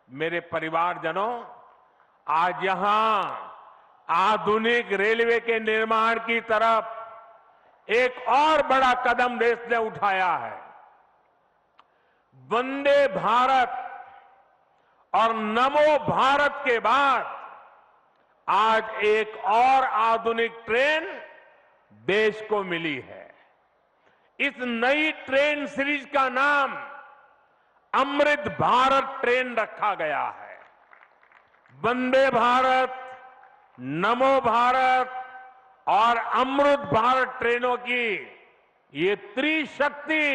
मेरे परिवारजनों, आज यहां आधुनिक रेलवे के निर्माण की तरफ एक और बड़ा कदम देश ने उठाया है। वंदे भारत और नमो भारत के बाद आज एक और आधुनिक ट्रेन देश को मिली है। इस नई ट्रेन सीरीज का नाम अमृत भारत ट्रेन रखा गया है। वंदे भारत, नमो भारत और अमृत भारत ट्रेनों की ये त्रिशक्ति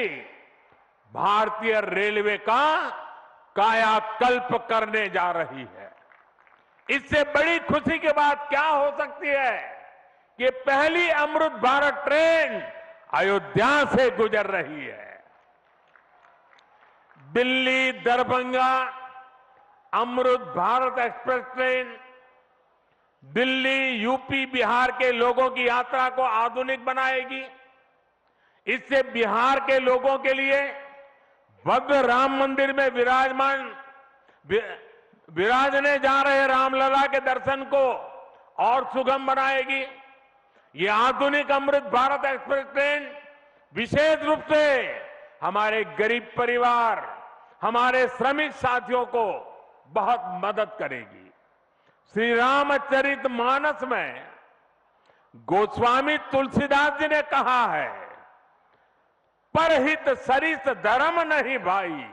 भारतीय रेलवे का कायाकल्प करने जा रही है। इससे बड़ी खुशी की बात क्या हो सकती है कि पहली अमृत भारत ट्रेन अयोध्या से गुजर रही है। Delhi Darbhanga Amrit Bharat express train Delhi, UP, Bihar के लोगों की यात्रा को आधुनिक बनाएगी। इससे बिहार के लोगों के लिए भव्य राम मंदिर में विराजने जा रहे रामलला के दर्शन को और सुगम बनाएगी। ये आधुनिक अमृत भारत एक्सप्रेस ट्रेन विशेष रूप से हमारे गरीब परिवार, हमारे श्रमिक साथियों को बहुत मदद करेगी। श्री रामचरितमानस में गोस्वामी तुलसीदास जी ने कहा है, परहित सरिस धर्म नहीं भाई,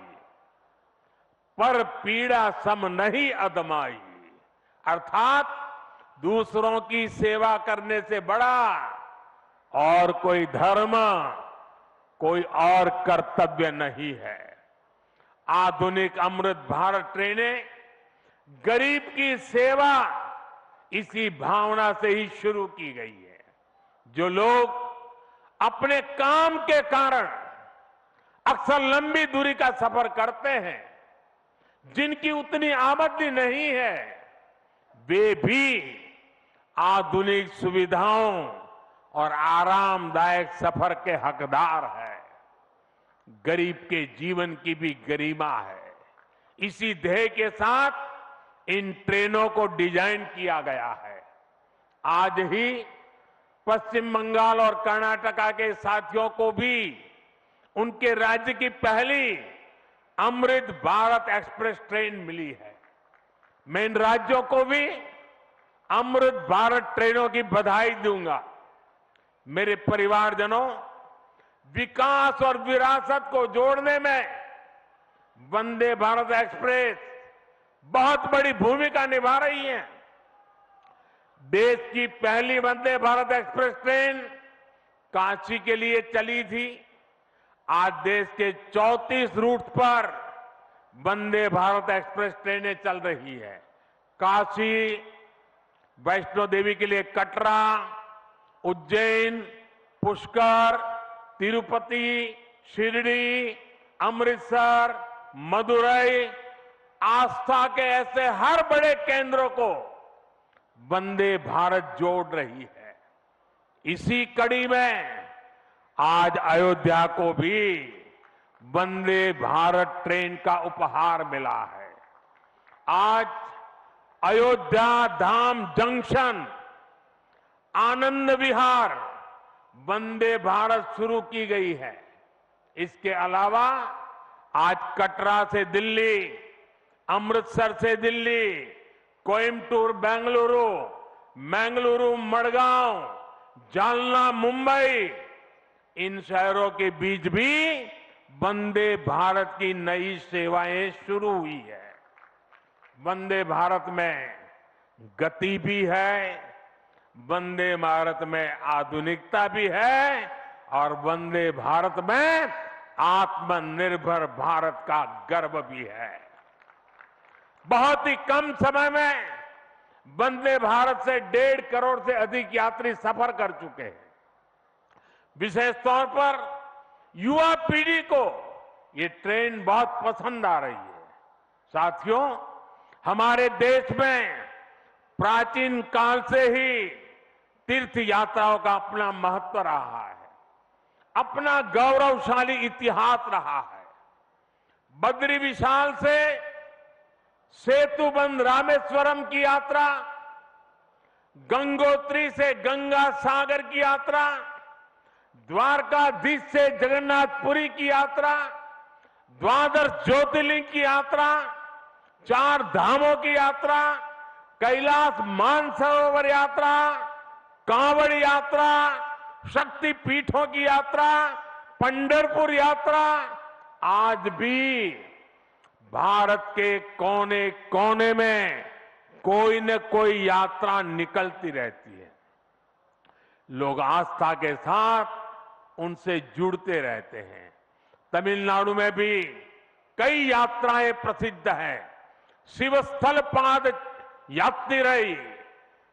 पर पीड़ा सम नहीं अदमाई। अर्थात दूसरों की सेवा करने से बड़ा और कोई धर्म, कोई और कर्तव्य नहीं है। आधुनिक अमृत भारत ट्रेनें गरीब की सेवा इसी भावना से ही शुरू की गई है। जो लोग अपने काम के कारण अक्सर लंबी दूरी का सफर करते हैं, जिनकी उतनी आमदनी नहीं है, वे भी आधुनिक सुविधाओं और आरामदायक सफर के हकदार हैं। गरीब के जीवन की भी गरिमा है। इसी ध्येय के साथ इन ट्रेनों को डिजाइन किया गया है। आज ही पश्चिम बंगाल और कर्नाटका के साथियों को भी उनके राज्य की पहली अमृत भारत एक्सप्रेस ट्रेन मिली है। मैं इन राज्यों को भी अमृत भारत ट्रेनों की बधाई दूंगा। मेरे परिवारजनों, विकास और विरासत को जोड़ने में वंदे भारत एक्सप्रेस बहुत बड़ी भूमिका निभा रही है। देश की पहली वंदे भारत एक्सप्रेस ट्रेन काशी के लिए चली थी। आज देश के 34 रूट पर वंदे भारत एक्सप्रेस ट्रेनें चल रही है। काशी, वैष्णो देवी के लिए कटरा, उज्जैन, पुष्कर, तिरुपति, शिरडी, अमृतसर, मदुरई, आस्था के ऐसे हर बड़े केंद्रों को वंदे भारत जोड़ रही है। इसी कड़ी में आज अयोध्या को भी वंदे भारत ट्रेन का उपहार मिला है। आज अयोध्या धाम जंक्शन, आनंद विहार वंदे भारत शुरू की गई है। इसके अलावा आज कटरा से दिल्ली, अमृतसर से दिल्ली, कोयम्बटूर बेंगलुरु, मंगलुरु मडगांव, जालना मुंबई, इन शहरों के बीच भी वंदे भारत की नई सेवाएं शुरू हुई है। वंदे भारत में गति भी है, वंदे भारत में आधुनिकता भी है और वंदे भारत में आत्मनिर्भर भारत का गर्व भी है। बहुत ही कम समय में वंदे भारत से 1.5 करोड़ से अधिक यात्री सफर कर चुके हैं। विशेष तौर पर युवा पीढ़ी को ये ट्रेन बहुत पसंद आ रही है। साथियों, हमारे देश में प्राचीन काल से ही तीर्थ यात्राओं का अपना महत्व रहा है, अपना गौरवशाली इतिहास रहा है। बद्री विशाल से सेतुबंध रामेश्वरम की यात्रा, गंगोत्री से गंगा सागर की यात्रा, द्वारकाधीश से जगन्नाथपुरी की यात्रा, द्वादश ज्योतिर्लिंग की यात्रा, 4 धामों की यात्रा, कैलाश मानसरोवर यात्रा, कांवड़ यात्रा, शक्ति पीठों की यात्रा, पंढरपुर यात्रा, आज भी भारत के कोने कोने में कोई न कोई यात्रा निकलती रहती है। लोग आस्था के साथ उनसे जुड़ते रहते हैं। तमिलनाडु में भी कई यात्राएं प्रसिद्ध हैं। शिवस्थल पाद यात्रिरई,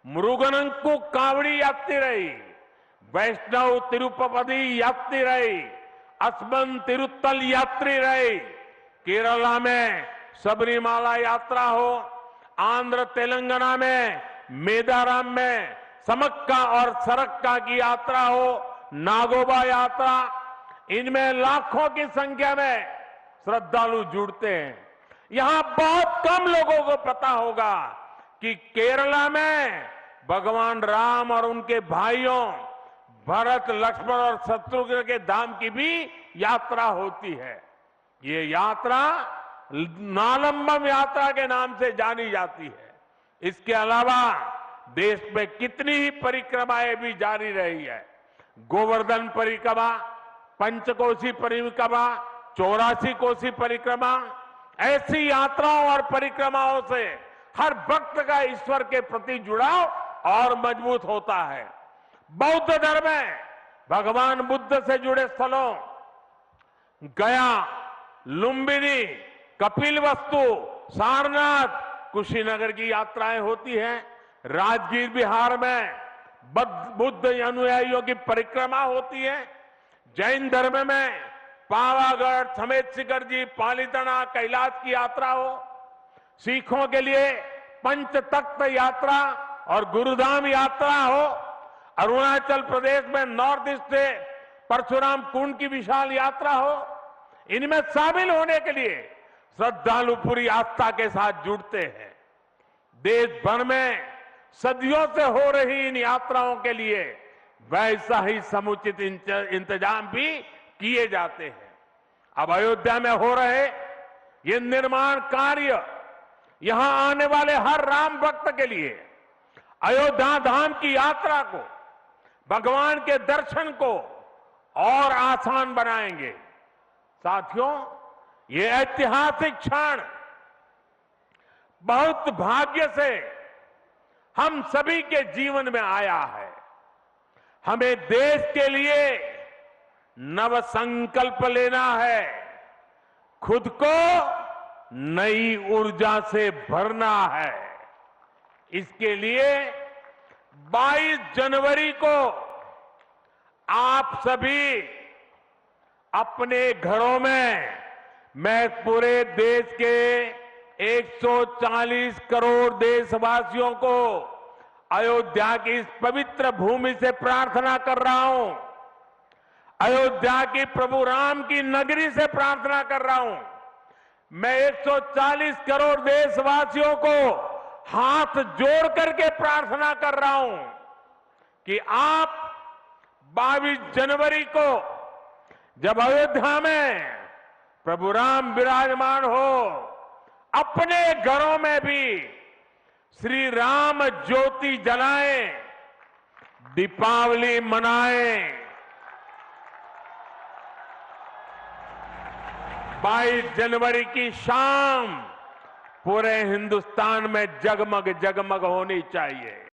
मुरुगनंकु कावड़ी यात्रिरई, वैष्णव तिरुपति यात्रिरई, अस्मन तिरुत्तल यात्रिरई, केरला में सबरीमाला यात्रा हो, आंध्र तेलंगाना में मेदाराम में समक्का और सरक्का की यात्रा हो, नागोबा यात्रा, इनमें लाखों की संख्या में श्रद्धालु जुड़ते हैं। यहां बहुत कम लोगों को पता होगा कि केरला में भगवान राम और उनके भाइयों भरत, लक्ष्मण और शत्रुघ्न के धाम की भी यात्रा होती है। ये यात्रा नालंबम यात्रा के नाम से जानी जाती है। इसके अलावा देश में कितनी ही परिक्रमाएं भी जारी रही है। गोवर्धन परिक्रमा, पंचकोशी परिक्रमा, 84 कोसी परिक्रमा, ऐसी यात्राओं और परिक्रमाओं से हर भक्त का ईश्वर के प्रति जुड़ाव और मजबूत होता है। बौद्ध धर्म में भगवान बुद्ध से जुड़े स्थलों गया, लुम्बिनी, कपिलवस्तु, सारनाथ, कुशीनगर की यात्राएं होती हैं। राजगीर बिहार में बुद्ध अनुयायियों की परिक्रमा होती है। जैन धर्म में पावागढ़, समेत शिखर जी, पालीताना, कैलाश की यात्रा हो। सिखों के लिए पंच तख्त यात्रा और गुरुधाम यात्रा हो। अरुणाचल प्रदेश में नॉर्थ ईस्ट से परशुराम कुंड की विशाल यात्रा हो। इनमें शामिल होने के लिए श्रद्धालु पूरी आस्था के साथ जुड़ते हैं। देश भर में सदियों से हो रही इन यात्राओं के लिए वैसा ही समुचित इंतजाम भी किए जाते हैं। अब अयोध्या में हो रहे ये निर्माण कार्य यहां आने वाले हर राम भक्त के लिए अयोध्या धाम की यात्रा को, भगवान के दर्शन को और आसान बनाएंगे। साथियों, ये ऐतिहासिक क्षण बहुत भाग्य से हम सभी के जीवन में आया है। हमें देश के लिए नव संकल्प लेना है, खुद को नई ऊर्जा से भरना है। इसके लिए 22 जनवरी को आप सभी अपने घरों में, मैं पूरे देश के 140 करोड़ देशवासियों को अयोध्या की इस पवित्र भूमि से प्रार्थना कर रहा हूं। अयोध्या की प्रभु राम की नगरी से प्रार्थना कर रहा हूं। मैं 140 करोड़ देशवासियों को हाथ जोड़ करके प्रार्थना कर रहा हूं कि आप 22 जनवरी को जब अयोध्या में प्रभु राम विराजमान हो, अपने घरों में भी श्री राम ज्योति जलाएं, दीपावली मनाएं। 22 जनवरी की शाम पूरे हिंदुस्तान में जगमग जगमग होनी चाहिए।